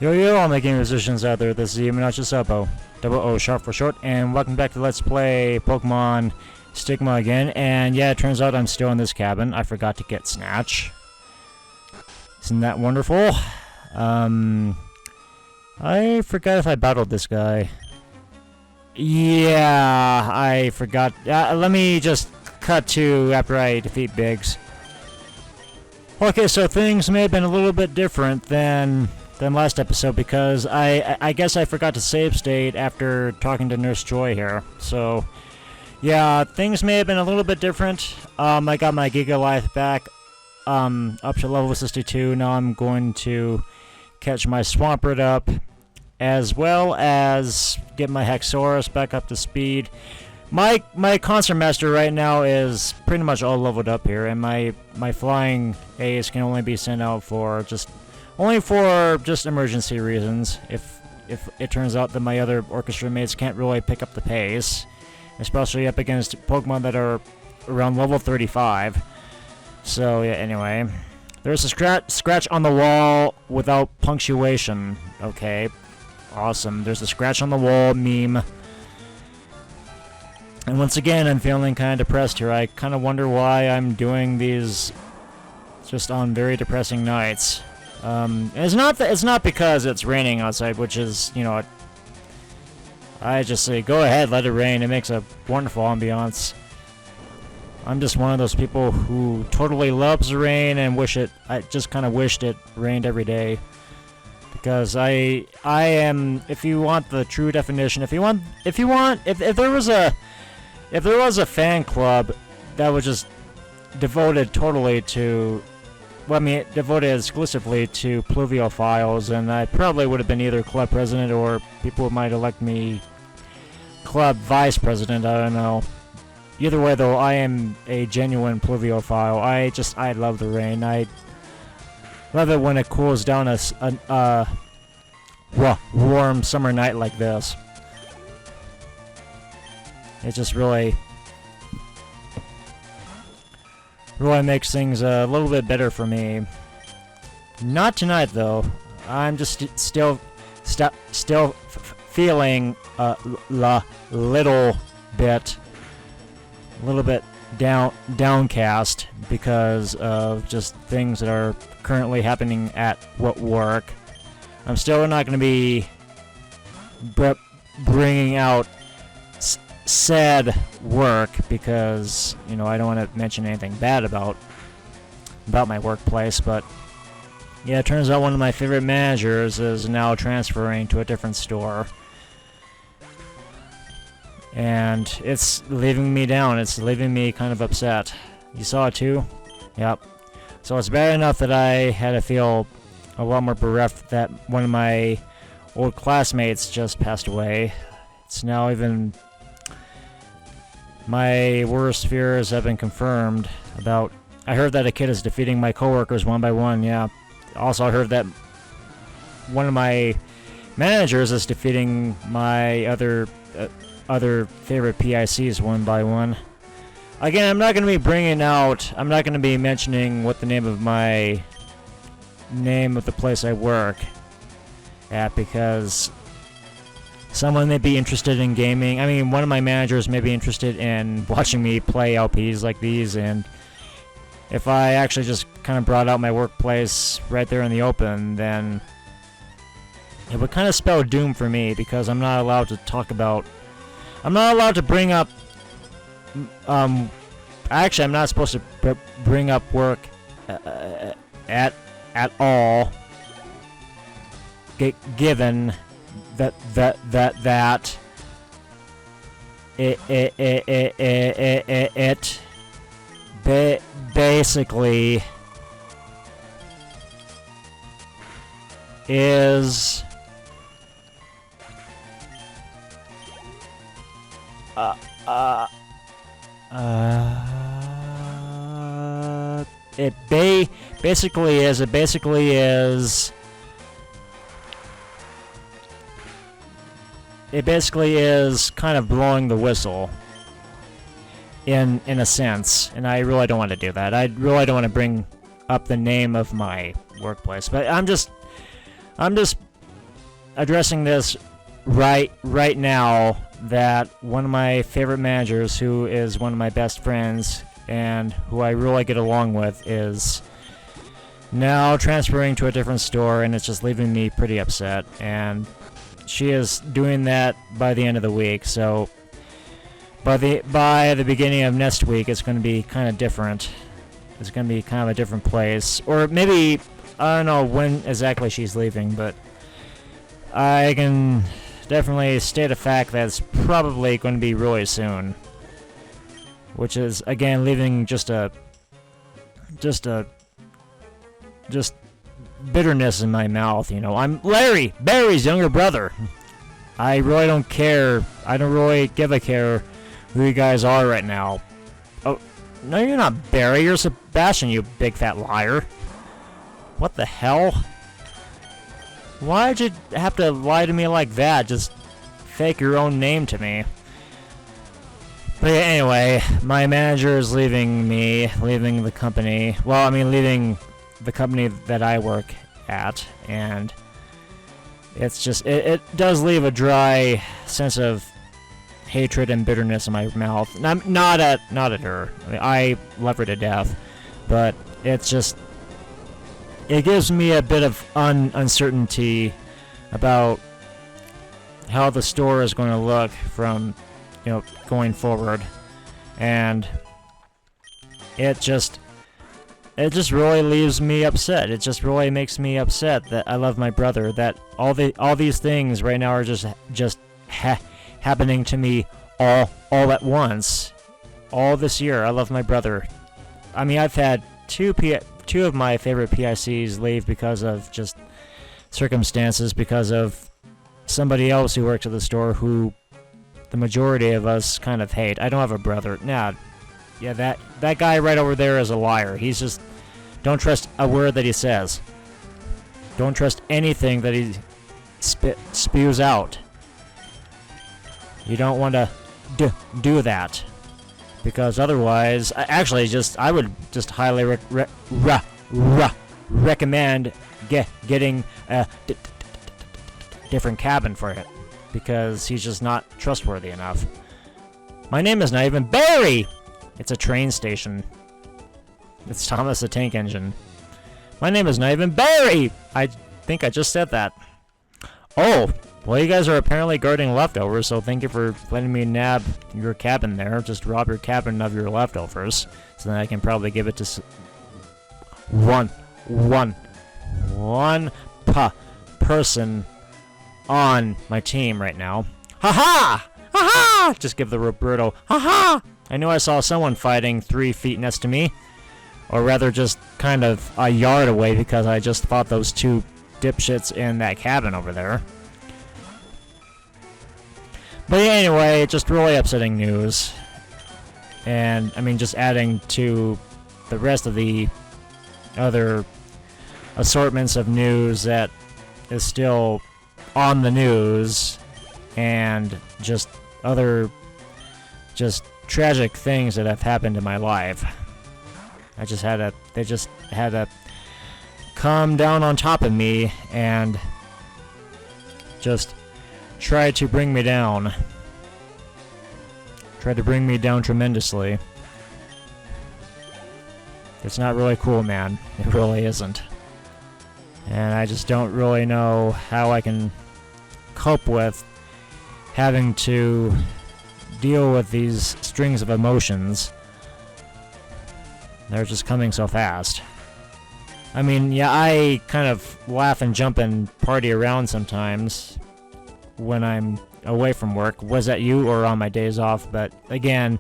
Yo yo, all my gaming musicians out there, this is obnoxiousoboe, double O sharp for short, and welcome back to Let's Play Pokémon Stigma again. And yeah, it turns out I'm still in this cabin. I forgot to get Snatch. Isn't that wonderful? I forgot if I battled this guy. Yeah, I forgot. Let me just cut to after I defeat Biggs. Okay, so things may have been a little bit different than last episode because I guess I forgot to save state after talking to Nurse Joy here. So yeah, things may have been a little bit different. I got my Giga Life back up to level 62. Now I'm going to catch my Swampert up, as well as get my Hexorus back up to speed. My Concert Master right now is pretty much all leveled up here, and my flying Ace can only be sent out for just emergency reasons. If it turns out that my other orchestra mates can't really pick up the pace, especially up against Pokemon that are around level 35. So yeah, anyway, there's a scratch on the wall without punctuation. Okay, awesome. There's a scratch on the wall meme. And once again, I'm feeling kind of depressed here. I kind of wonder why I'm doing these just on very depressing nights. And it's not because it's raining outside, which is, you know, I just say go ahead, let it rain. It makes a wonderful ambiance. I'm just one of those people who totally loves the rain and I just kind of wished it rained every day. Because I am, if you want the true definition, if there was a fan club that was just devoted totally to, well, I mean, devoted exclusively to pluviophiles, and I probably would have been either club president or people might elect me club vice president, I don't know. Either way, though, I am a genuine pluviophile. I love the rain. I love it when it cools down a warm summer night like this. It just really makes things a little bit better for me. Not tonight, though. I'm just still feeling a little bit downcast because of just things that are currently happening at work. I'm still not going to be bringing out sad work because, you know, I don't want to mention anything bad about my workplace, but yeah, it turns out one of my favorite managers is now transferring to a different store. And it's leaving me down. It's leaving me kind of upset. You saw it too? Yep. So it's bad enough that I had to feel a lot more bereft that one of my old classmates just passed away. It's now even my worst fears have been confirmed about. I heard that a kid is defeating my coworkers one by one. Yeah. Also, I heard that one of my managers is defeating my other favorite PICs one by one. Again, I'm not going to be mentioning what the name of the place I work at, because someone may be interested in gaming. I mean, one of my managers may be interested in watching me play LPs like these, and if I actually just kind of brought out my workplace right there in the open, then it would kind of spell doom for me, because I'm not allowed to bring up, actually I'm not supposed to bring up work at all, given that it basically is it basically is kind of blowing the whistle in a sense, and I really don't want to do that. I really don't want to bring up the name of my workplace, but I'm just addressing this right now that one of my favorite managers, who is one of my best friends and who I really get along with, is now transferring to a different store, and it's just leaving me pretty upset. And she is doing that by the end of the week, so by the beginning of next week, it's going to be kind of different. It's going to be kind of a different place, or maybe I don't know when exactly she's leaving, but I can definitely state a fact that it's probably going to be really soon. Which is, again, leaving just bitterness in my mouth, you know. I'm Larry, Barry's younger brother. I really don't care. I don't really give a care who you guys are right now. Oh, no, you're not Barry. You're Sebastian, you big fat liar. What the hell? Why'd you have to lie to me like that? Just fake your own name to me. But yeah, anyway, my manager is leaving the company. Well, I mean, leaving the company that I work at, and it's just, it does leave a dry sense of hatred and bitterness in my mouth. And I'm not at her. I mean, I love her to death, but it's just, it gives me a bit of uncertainty about how the store is going to look from, you know, going forward. And it just really leaves me upset. It just really makes me upset that I love my brother, that all these things right now are just happening to me all at once. All this year, I love my brother. I mean, I've had two of my favorite PICs leave because of just circumstances, because of somebody else who works at the store who the majority of us kind of hate. I don't have a brother. Nah, yeah, that guy right over there is a liar. He's just, don't trust a word that he says. Don't trust anything that he spews out. You don't want to do that, because otherwise, I would just highly recommend getting a different cabin for it, because he's just not trustworthy enough. My name is not even Barry! It's a train station. It's Thomas the Tank Engine. My name is not even Barry! I think I just said that. Oh, well, you guys are apparently guarding leftovers, so thank you for letting me nab your cabin there. Just rob your cabin of your leftovers, so then I can probably give it to one person on my team right now. Ha-ha! Ha-ha! Just give the Roberto. Ha-ha! I knew I saw someone fighting 3 feet next to me. Or rather, just kind of a yard away, because I just fought those 2 dipshits in that cabin over there. But yeah, anyway, just really upsetting news. And, I mean, just adding to the rest of the other assortments of news that is still on the news, and just other tragic things that have happened in my life. They just had to come down on top of me and just try to bring me down. Try to bring me down tremendously. It's not really cool, man. It really isn't. And I just don't really know how I can cope with having to deal with these strings of emotions. They're just coming so fast. I mean, yeah, I kind of laugh and jump and party around sometimes when I'm away from work. Was that you or on my days off? But again,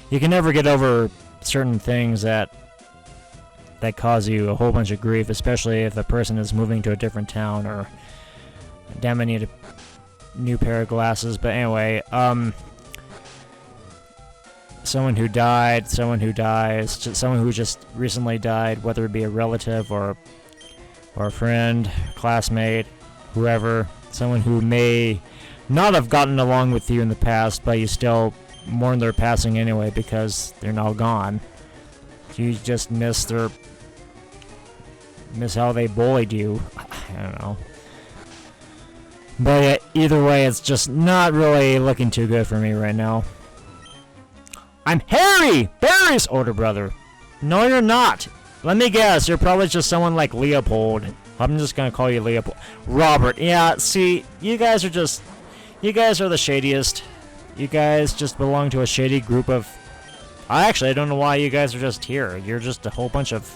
you can never get over certain things that cause you a whole bunch of grief, especially if a person is moving to a different town, or damn, I need a new pair of glasses. But anyway, someone who died, someone who dies, someone who just recently died, whether it be a relative or a friend, classmate, whoever, someone who may not have gotten along with you in the past, but you still mourn their passing anyway because they're now gone. You just miss how they bullied you. I don't know. But yeah, either way, it's just not really looking too good for me right now. I'm Harry! Barry's older brother. No, you're not. Let me guess, you're probably just someone like Leopold. I'm just gonna call you Leopold. Robert. Yeah, see, you guys are the shadiest. You guys just belong to a shady group of... I don't know why you guys are just here. You're just a whole bunch of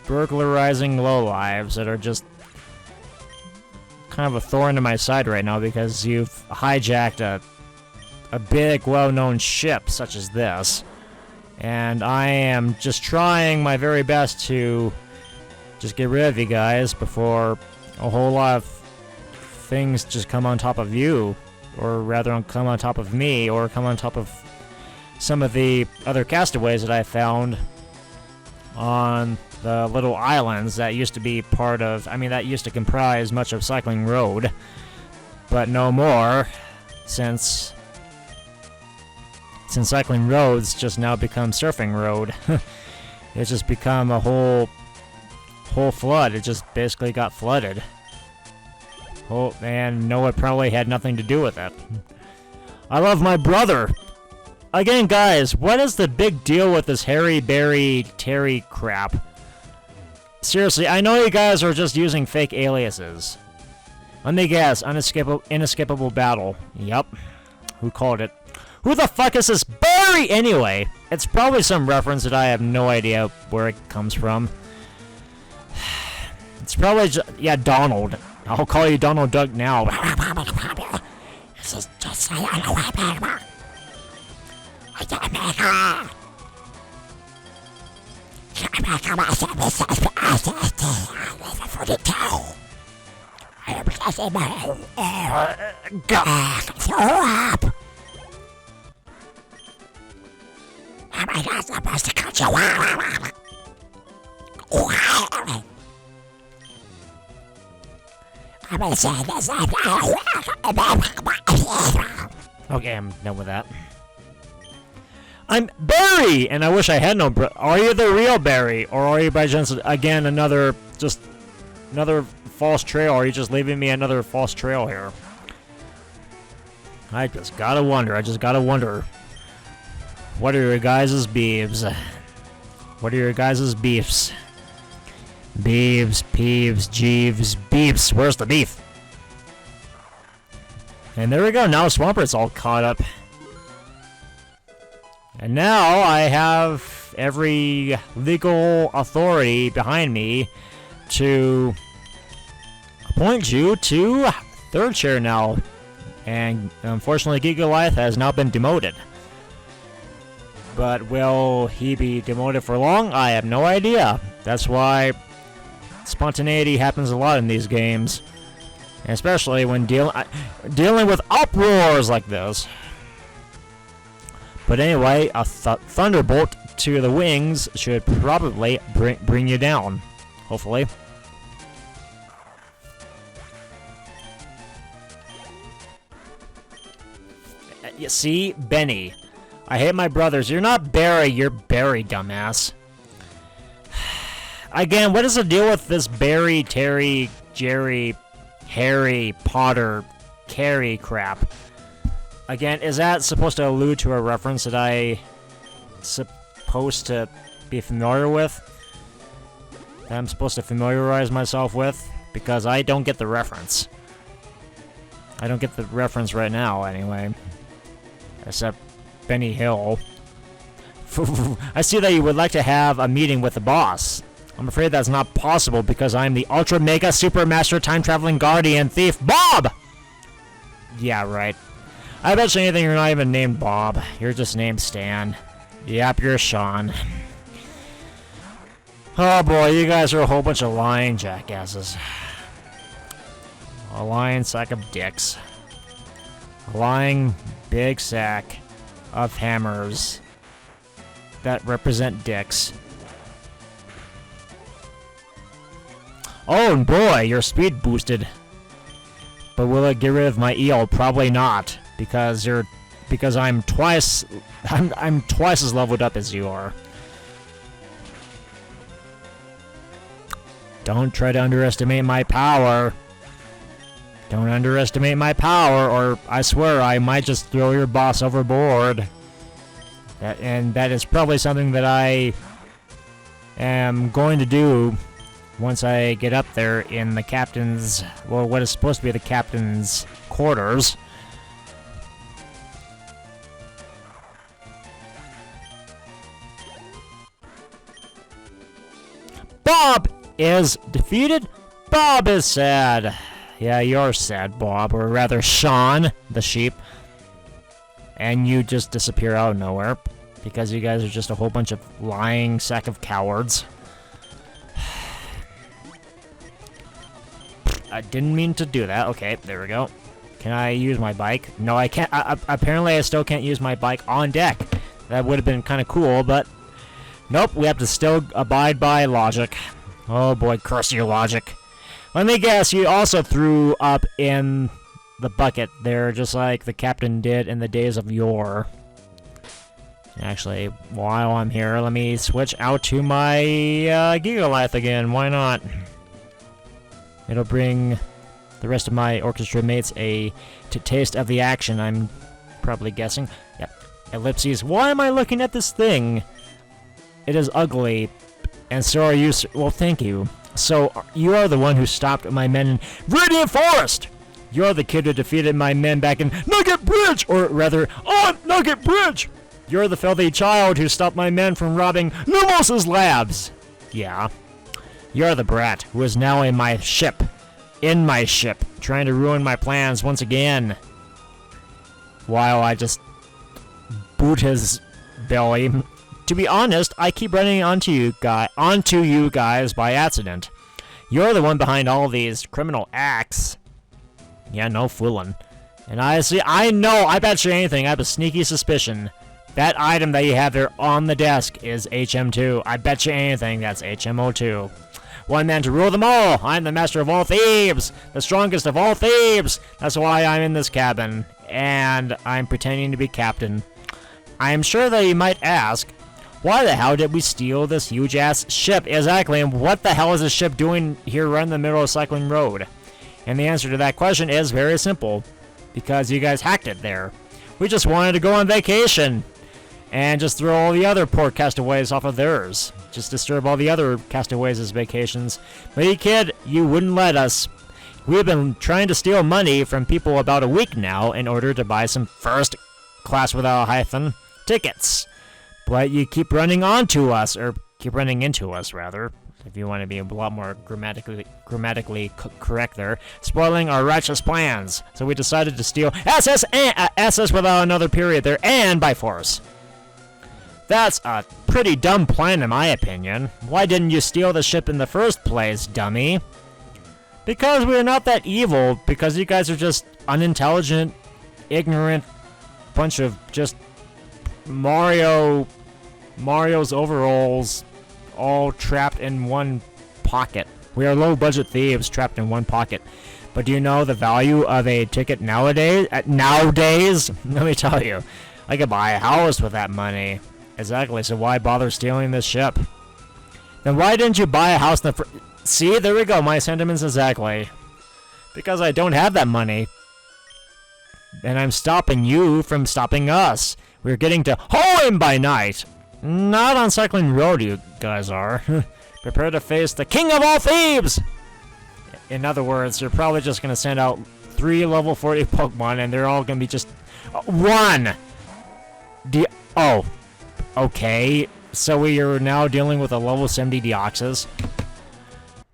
burglarizing lowlives that are just kind of a thorn in my side right now because you've hijacked a big, well-known ship such as this. And I am just trying my very best to just get rid of you guys before a whole lot of things just come on top of you. Or rather, come on top of me, or come on top of some of the other castaways that I found on the little islands that used to be part of, that used to comprise much of Cycling Road, but no more, since Cycling Road's just now become Surfing Road. It's just become a whole flood. It just basically got flooded. Oh, and Noah probably had nothing to do with it. I love my brother! Again, guys, what is the big deal with this Harry, Barry, Terry crap? Seriously, I know you guys are just using fake aliases. Let me guess, inescapable battle. Yup. Who called it? Who the fuck is this Barry anyway? It's probably some reference that I have no idea where it comes from. It's probably yeah, Donald. I'll call you Donald Duck now. This is just God. Am I not supposed to cut you out? Okay, I'm done with that. I'm Barry, and I wish I had no Are you the real Barry, or are you by chance again another false trail? Or are you just leaving me another false trail here? I just gotta wonder. What are your guys' beefs? What are your guys' beefs? Beeves, peeves, jeeves, beefs. Where's the beef? And there we go. Now Swampert's all caught up. And now I have every legal authority behind me to appoint you to third chair now. And unfortunately, Gigalife has now been demoted. But will he be demoted for long? I have no idea. That's why spontaneity happens a lot in these games. And especially when dealing with uproars like this. But anyway, a thunderbolt to the wings should probably bring you down. Hopefully. You see? Benny. I hate my brothers. You're not Barry, you're Barry, dumbass. Again, what is the deal with this Barry, Terry, Jerry, Harry, Potter, Carrie crap? Again, is that supposed to allude to a reference that I supposed to be familiar with? That I'm supposed to familiarize myself with? Because I don't get the reference. I don't get the reference right now, anyway. Except Benny Hill. I see that you would like to have a meeting with the boss. I'm afraid that's not possible because I'm the Ultra Mega Super Master Time Traveling Guardian Thief Bob! Yeah, right. I bet you anything you're not even named Bob. You're just named Stan. Yep, you're Sean. Oh boy, you guys are a whole bunch of lying jackasses. A lying sack of dicks. A lying big sack of hammers that represent dicks. Oh boy, your speed boosted. But will it get rid of my eel? Probably not, because I'm twice as leveled up as you are. Don't try to underestimate my power. Don't underestimate my power, or I swear I might just throw your boss overboard. And that is probably something that I am going to do once I get up there in the captain's, well, what is supposed to be the captain's quarters. Bob is defeated. Bob is sad. Yeah, you're sad, Bob, or rather Sean, the sheep. And you just disappear out of nowhere because you guys are just a whole bunch of lying sack of cowards. I didn't mean to do that. Okay, there we go. Can I use my bike? No, I can't. Apparently, I still can't use my bike on deck. That would have been kind of cool, but nope, we have to still abide by logic. Oh boy, curse your logic. Let me guess, you also threw up in the bucket there, just like the captain did in the days of yore. Actually, while I'm here, let me switch out to my Gigalife again. Why not? It'll bring the rest of my orchestra mates a taste of the action, I'm probably guessing. Yep. Ellipses. Why am I looking at this thing? It is ugly. And so are you, well, thank you. So, you are the one who stopped my men in Radiant Forest! You're the kid who defeated my men back in Nugget Bridge! Or rather, on Nugget Bridge! You're the filthy child who stopped my men from robbing Lumos's labs! Yeah. You're the brat who is now in my ship. In my ship. Trying to ruin my plans once again. While I just boot his belly. To be honest, I keep running onto you guys by accident. You're the one behind all these criminal acts. Yeah, no fooling. And I know, I bet you anything, I have a sneaky suspicion. That item that you have there on the desk is HM2. I bet you anything that's HMO2. One man to rule them all. I'm the master of all thieves. The strongest of all thieves. That's why I'm in this cabin. And I'm pretending to be captain. I'm sure that you might ask, why the hell did we steal this huge-ass ship? Exactly, and what the hell is this ship doing here right in the middle of Cycling Road? And the answer to that question is very simple. Because you guys hacked it there. We just wanted to go on vacation. And just throw all the other poor castaways off of theirs. Just disturb all the other castaways' vacations. But you kid, you wouldn't let us. We've been trying to steal money from people about a week now in order to buy some first class without a hyphen tickets. But you keep running onto us, or keep running into us, rather, if you want to be a lot more grammatically correct there, spoiling our righteous plans. So we decided to steal SS without another period there, and by force. That's a pretty dumb plan, in my opinion. Why didn't you steal the ship in the first place, dummy? Because we're not that evil, because you guys are just unintelligent, ignorant bunch of just Mario's overalls all trapped in one pocket. We are low-budget thieves trapped in one pocket. But do you know the value of a ticket nowadays? Nowadays? Let me tell you. I could buy a house with that money. Exactly, so why bother stealing this ship? Then why didn't you buy a house in the See, there we go, my sentiments exactly. Because I don't have that money. And I'm stopping you from stopping us. We're getting to home by night. Not on Cycling Road, you guys are. Prepare to face the king of all thieves! In other words, you're probably just going to send out 3 level 40 Pokemon, and they're all going to be just... 1! Oh. Okay. So we are now dealing with a level 70 Deoxys.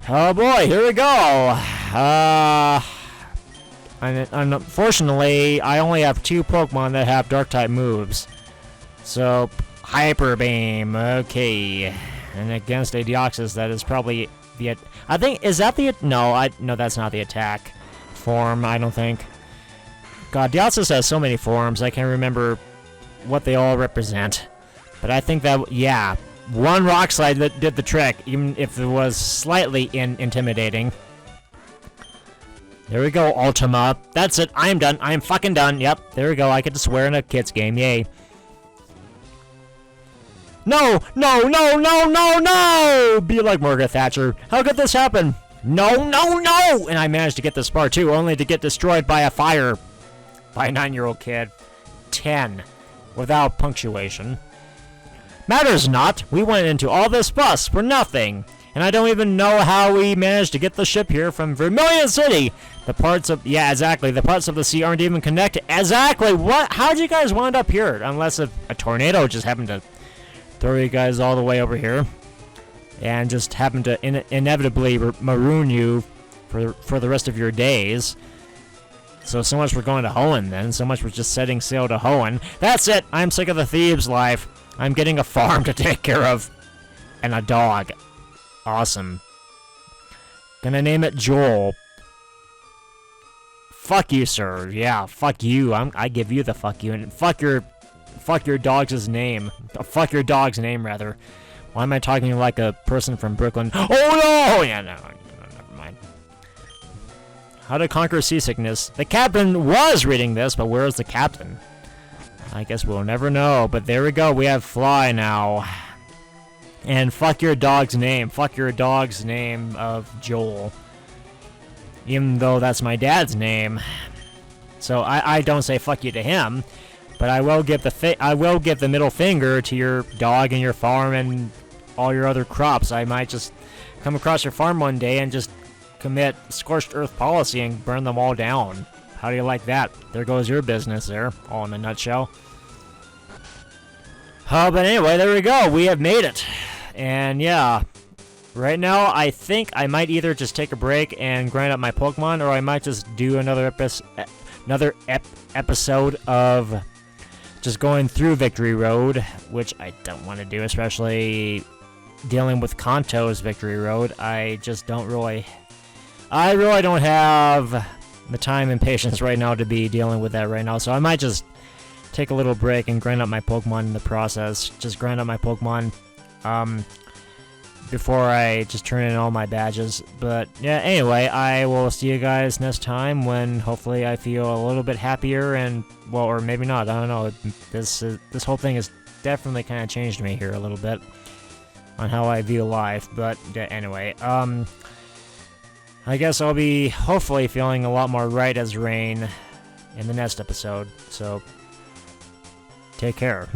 Oh boy, here we go! Unfortunately, I only have 2 Pokemon that have Dark-type moves. So... Hyper Beam, okay. And against a Deoxys, that is probably the... I think, is that the... No, no, that's not the attack form, I don't think. God, Deoxys has so many forms, I can't remember what they all represent. But I think that, yeah, 1 Rock Slide that did the trick, even if it was slightly intimidating. There we go, Ultima. That's it, I am done, I am fucking done. Yep, there we go, I get to swear in a kid's game, yay. No! No! No! No! No! No! Be like Margaret Thatcher. How could this happen? No! No! No! And I managed to get this far too, only to get destroyed by a fire. By a 9-year-old kid. 10. Without punctuation. Matters not. We went into all this fuss for nothing. And I don't even know how we managed to get the ship here from Vermilion City. The parts of... Yeah, exactly. The parts of the sea aren't even connected. Exactly. What? How'd you guys wind up here? Unless a tornado just happened to throw you guys all the way over here. And just happened to inevitably maroon you for the rest of your days. So much for going to Hoenn then. So much for just setting sail to Hoenn. That's it. I'm sick of the thieves' life. I'm getting a farm to take care of. And a dog. Awesome. Gonna name it Joel. Fuck you, sir. Yeah, fuck you. I give you the fuck you, and fuck your dog's name. Fuck your dog's name, rather. Why am I talking like a person from Brooklyn? Oh no! Yeah, no, never mind. How to conquer seasickness. The captain was reading this, but where is the captain? I guess we'll never know. But there we go. We have Fly now. And fuck your dog's name. Fuck your dog's name of Joel. Even though that's my dad's name. So I don't say fuck you to him. But I will give the middle finger to your dog and your farm and all your other crops. I might just come across your farm one day and just commit scorched earth policy and burn them all down. How do you like that? There goes your business there, all in a nutshell. But anyway, there we go. We have made it. And yeah, right now I think I might either just take a break and grind up my Pokemon, or I might just do another episode of just going through Victory Road, which I don't want to do, especially dealing with Kanto's Victory Road. I really don't have the time and patience right now to be dealing with that right now, so I might just take a little break and grind up my Pokemon in the process. Just grind up my Pokemon before I just turn in all my badges. But yeah, anyway, I will see you guys next time when hopefully I feel a little bit happier, and well, or maybe not, I don't know. This whole thing has definitely kind of changed me here a little bit on how I view life. But yeah, anyway, I guess I'll be hopefully feeling a lot more right as rain in the next episode. So take care.